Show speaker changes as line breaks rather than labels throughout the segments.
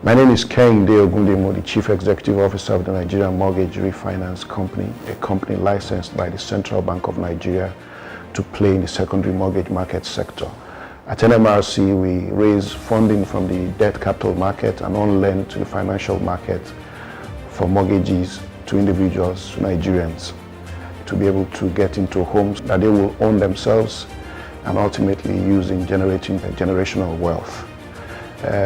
My name is Kehinde Ogundemo, the Chief Executive Officer of the Nigerian Mortgage Refinance Company, a company licensed by the Central Bank of Nigeria to play in the secondary mortgage market sector. At NMRC, we raise funding from the debt capital market and on-lend to the financial market for mortgages to individuals, to Nigerians, to be able to get into homes that they will own themselves and ultimately use in generating generational wealth.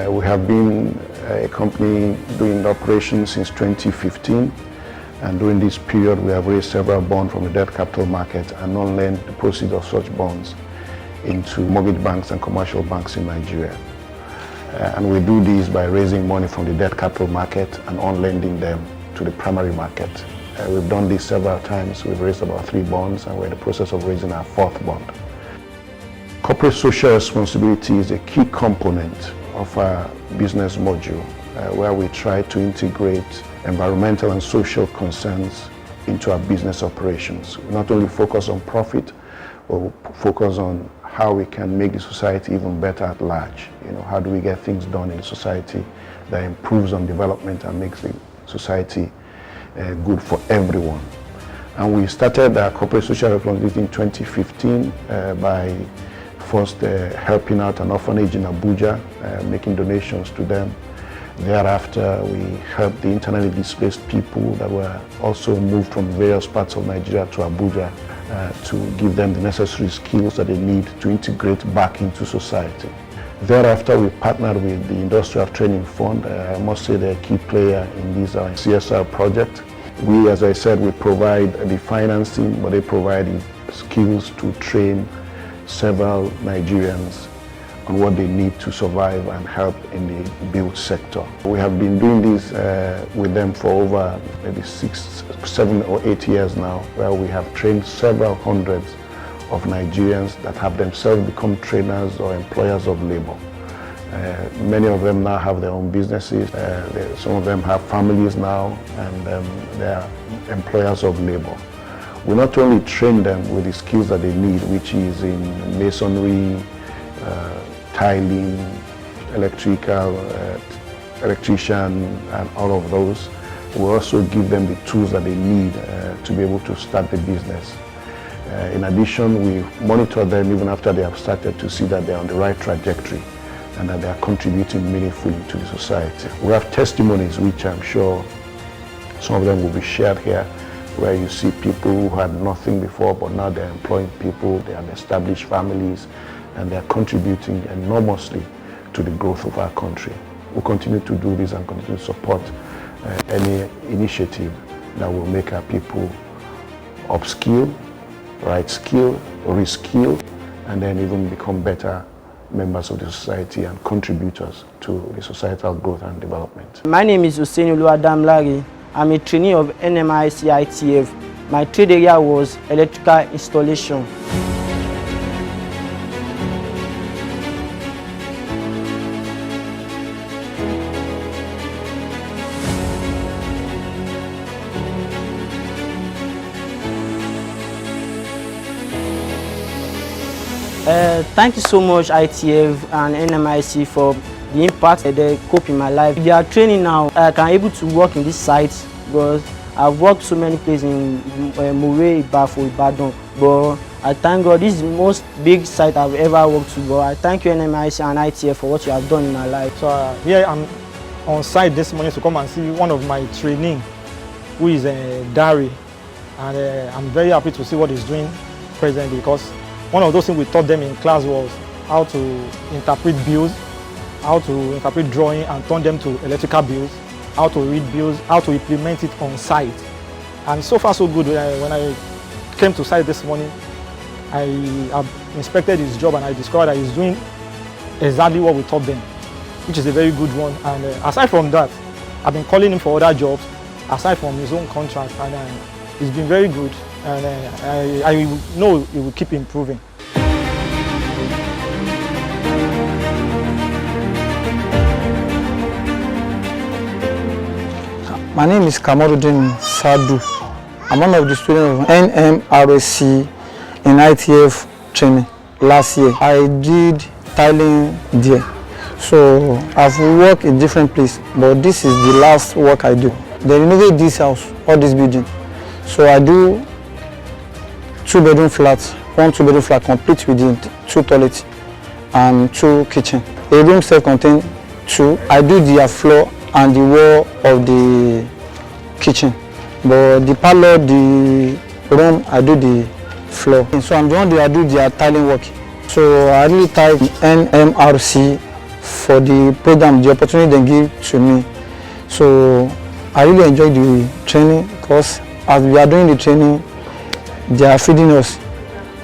We have been a company doing operations since 2015, and during this period we have raised several bonds from the debt capital market and on-lend the proceeds of such bonds into mortgage banks and commercial banks in Nigeria. And we do this by raising money from the debt capital market and on-lending them to the primary market. We've done this several times. We've raised about 3 bonds and we're in the process of raising our 4th bond. Corporate social responsibility is a key component of our business module, where we try to integrate environmental and social concerns into our business operations. We not only focus on profit, but we focus on how we can make the society even better at large. How do we get things done in society that improves on development and makes the society good for everyone. And we started our corporate social responsibility in 2015 by first helping out an orphanage in Abuja, making donations to them. Thereafter, we helped the internally displaced people that were also moved from various parts of Nigeria to Abuja to give them the necessary skills that they need to integrate back into society. Thereafter, we partnered with the Industrial Training Fund. I must say they're a key player in this CSR project. We, as I said, we provide the financing, but they provide the skills to train several Nigerians on what they need to survive and help in the build sector. We have been doing this with them for over maybe 6, 7 or 8 years now, where we have trained several hundreds of Nigerians that have themselves become trainers or employers of labor. Many of them now have their own businesses. Some of them have families now, and they are employers of labor. We not only train them with the skills that they need, which is in masonry, tiling, electrician, and all of those. We also give them the tools that they need to be able to start the business. In addition, we monitor them even after they have started to see that they are on the right trajectory and that they are contributing meaningfully to the society. We have testimonies, which I'm sure some of them will be shared here, where you see people who had nothing before, but now they're employing people, they have established families, and they're contributing enormously to the growth of our country. We'll continue to do this and continue to support any initiative that will make our people upskill, right skill, reskill, and then even become better members of the society and contributors to the societal growth and development.
My name is Hussein Oluwadamilare. I'm a trainee of NMRC ITF. My trade area was electrical installation. Thank you so much ITF and NMRC for the impact that they cope in my life. They are training now. I can able to work in this site because I've worked so many places in Moray, Ibafo, Ibadan. But I thank God this is the most big site I've ever worked with. But I thank you NMRC and ITF for what you have done in my life.
So here I'm on site this morning to come and see one of my training, who is Dari, and I'm very happy to see what he's doing presently, because one of those things we taught them in class was how to interpret bills, how to interpret drawing and turn them to electrical bills, how to read bills, how to implement it on site. And so far so good. When I came to site this morning, I have inspected his job and I discovered that he's doing exactly what we taught them, which is a very good one. And aside from that, I've been calling him for other jobs aside from his own contract, and it's been very good. And I know it will keep improving.
My name is Kamaruddin Sadu. I'm one of the students of NMRC in ITF training last year. I did tiling there. So I've worked in different places, but this is the last work I do. They renovate this house, all this building. So I do 2-bedroom flats, 1 2-bedroom flat complete with the 2 toilets and 2 kitchen. A room self-contained 2. I do the floor and the wall of the kitchen, but the parlor, the room, I do the floor. And so I'm the one that I do the tiling work. So I really thank NMRC for the program, the opportunity they give to me. So I really enjoy the training because as we are doing the training, they are feeding us.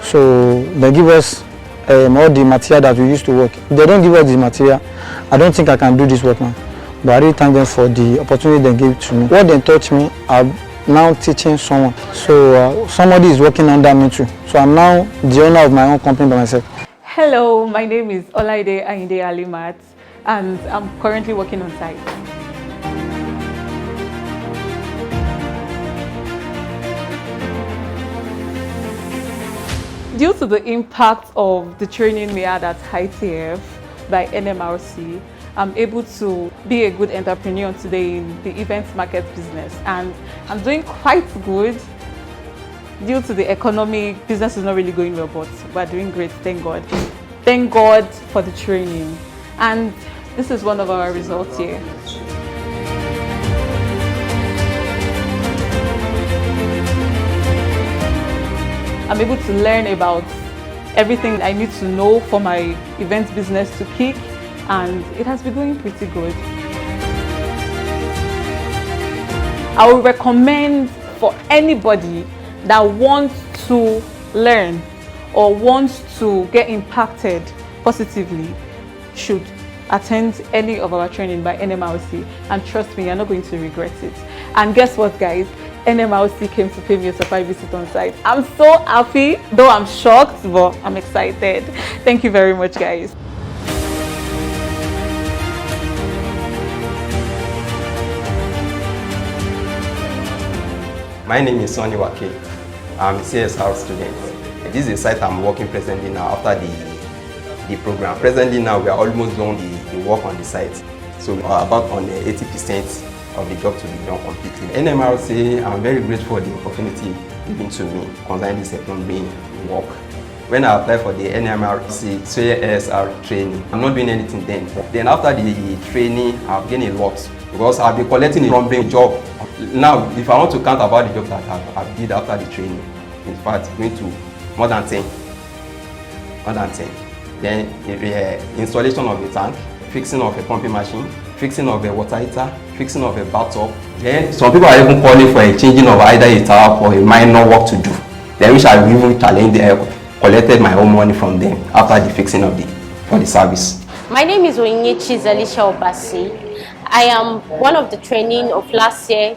So they give us all the material that we used to work. If they don't give us the material, I don't think I can do this work now. But I really thank them for the opportunity they gave to me. What they taught me, I'm now teaching someone. So somebody is working under me too. So I'm now the owner of my own company by myself.
Hello, my name is Olaide Ayinde Alimat, and I'm currently working on site. Due to the impact of the training we had at ITF by NMRC, I'm able to be a good entrepreneur today in the events market business, and I'm doing quite good. Due to the economy, business is not really going well, but we're doing great, thank God. Thank God for the training. And this is one of our results here. I'm able to learn about everything I need to know for my events business to kick, and it has been going pretty good. I would recommend for anybody that wants to learn or wants to get impacted positively should attend any of our training by NMRC, and trust me, you're not going to regret it. And guess what, guys? NMRC came to pay me a surprise visit on site. I'm so happy, though I'm shocked, but I'm excited. Thank you very much, guys.
My name is Sonny Wake. I'm a CSR student. This is a site I'm working presently now after the program. Presently now we are almost done the work on the site. So we are about on 80% of the job to be done completely. NMRC, I'm very grateful for the opportunity given to me concerning this plumbing work. When I applied for the NMRC CSR training, I'm not doing anything then. Then after the training, I've gained a lot because I've been collecting a plumbing job. Now, if I want to count about the job that I did after the training, in fact, going to more than 10. Then the installation of a tank, fixing of a pumping machine, fixing of a water heater, fixing of a bathtub. Then some people are even calling for a changing of either a tap or a minor work to do. Then which I even challenged them, collected my own money from them after the fixing of the service.
My name is Onyechi Zalisha Obasi. I am one of the training of last year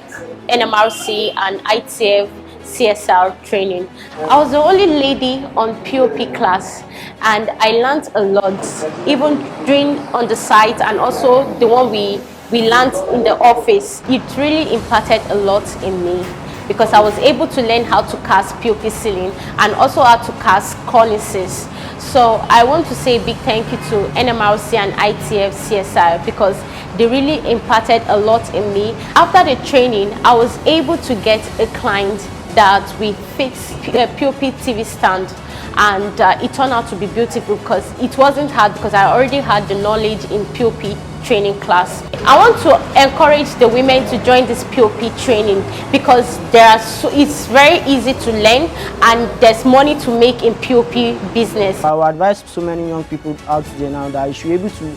NMRC and ITF CSR training. I was the only lady on POP class, and I learned a lot, even during on the site and also the one we learned in the office. It really imparted a lot in me because I was able to learn how to cast POP ceiling and also how to cast cornices. So I want to say a big thank you to NMRC and ITF CSR because they really imparted a lot in me. After the training, I was able to get a client that we fixed a POP TV stand, and it turned out to be beautiful because it wasn't hard because I already had the knowledge in POP training class. I want to encourage the women to join this POP training because it's very easy to learn and there's money to make in POP business.
I would advise so many young people out there now that you should be able to,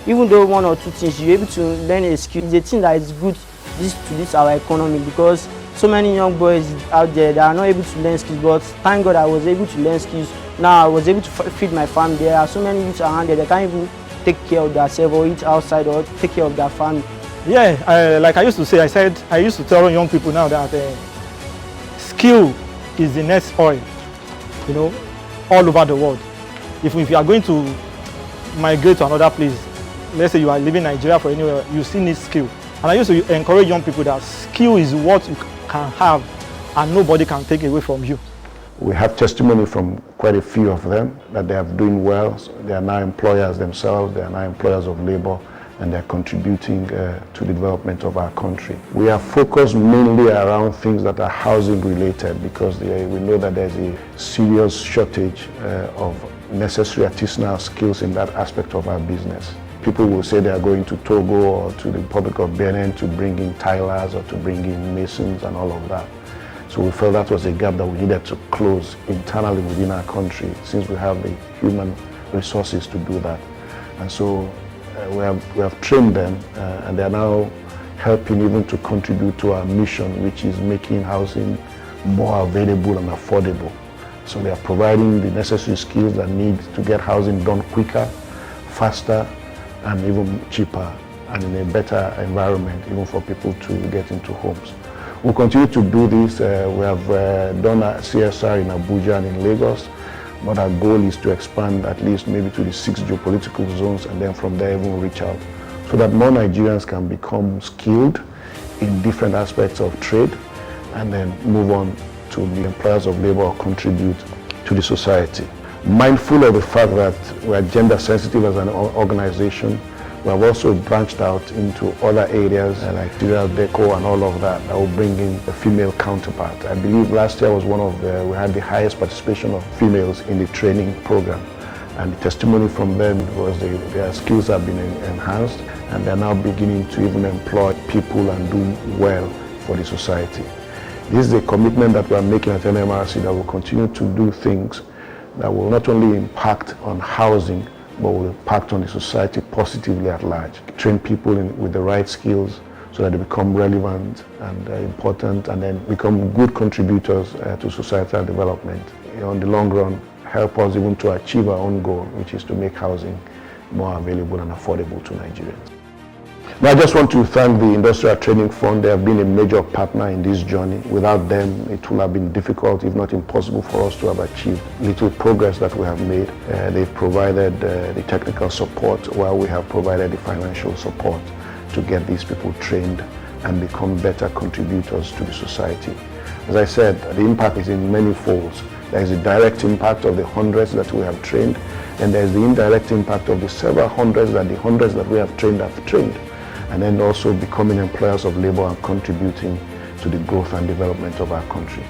even though one or two things, you're able to learn a skill. It's a thing that is good to this our economy because so many young boys out there that are not able to learn skills, but thank God I was able to learn skills. Now I was able to feed my family. There are so many youths around there that can't even take care of themselves or eat outside or take care of their family.
Yeah, like I used to say, I used to tell young people now that skill is the next oil, you know, all over the world. If you are going to migrate to another place, let's say you are living in Nigeria for anywhere, you still need skill. And I used to encourage young people that skill is what you can have and nobody can take away from you.
We have testimony from quite a few of them that they are doing well. They are now employers themselves, they are now employers of labor, and they're contributing to the development of our country. We are focused mainly around things that are housing related, because we know that there's a serious shortage of necessary artisanal skills in that aspect of our business. People will say they are going to Togo or to the Republic of Benin to bring in tilers or to bring in masons and all of that. So we felt that was a gap that we needed to close internally within our country, since we have the human resources to do that. And so we have trained them, and they are now helping even to contribute to our mission, which is making housing more available and affordable. So they are providing the necessary skills that need to get housing done quicker, faster, and even cheaper, and in a better environment, even for people to get into homes. We'll continue to do this. We have done a CSR in Abuja and in Lagos, but our goal is to expand at least maybe to the 6 geopolitical zones, and then from there even reach out, so that more Nigerians can become skilled in different aspects of trade, and then move on to be employers of labor or contribute to the society. Mindful of the fact that we are gender sensitive as an organization, we have also branched out into other areas like material deco and all of that will bring in a female counterpart. I believe last year was we had the highest participation of females in the training program. And the testimony from them was their skills have been enhanced, and they're now beginning to even employ people and do well for the society. This is a commitment that we are making at NMRC, that will continue to do things that will not only impact on housing, but will impact on the society positively at large. Train people with the right skills so that they become relevant and important, and then become good contributors to societal development. In the long run, help us even to achieve our own goal, which is to make housing more available and affordable to Nigerians. Now, I just want to thank the Industrial Training Fund. They have been a major partner in this journey. Without them, it would have been difficult, if not impossible, for us to have achieved little progress that we have made. They've provided the technical support, while we have provided the financial support to get these people trained and become better contributors to the society. As I said, the impact is in many folds. There is a direct impact of the hundreds that we have trained, and there is the indirect impact of the several hundreds that the hundreds that we have trained, and then also becoming employers of labor and contributing to the growth and development of our country.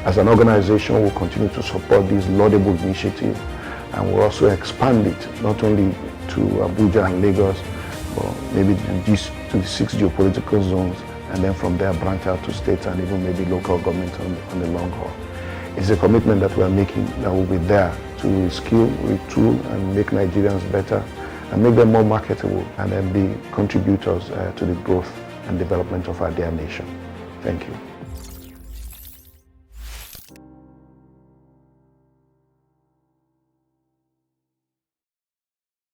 As an organization, we'll continue to support this laudable initiative, and we'll also expand it not only to Abuja and Lagos, but maybe to the 6 geopolitical zones, and then from there branch out to states and even maybe local government on the long haul. It's a commitment that we are making that will be there to reskill, retool, and make Nigerians better, and make them more marketable, and then be contributors to the growth and development of our dear nation. Thank you.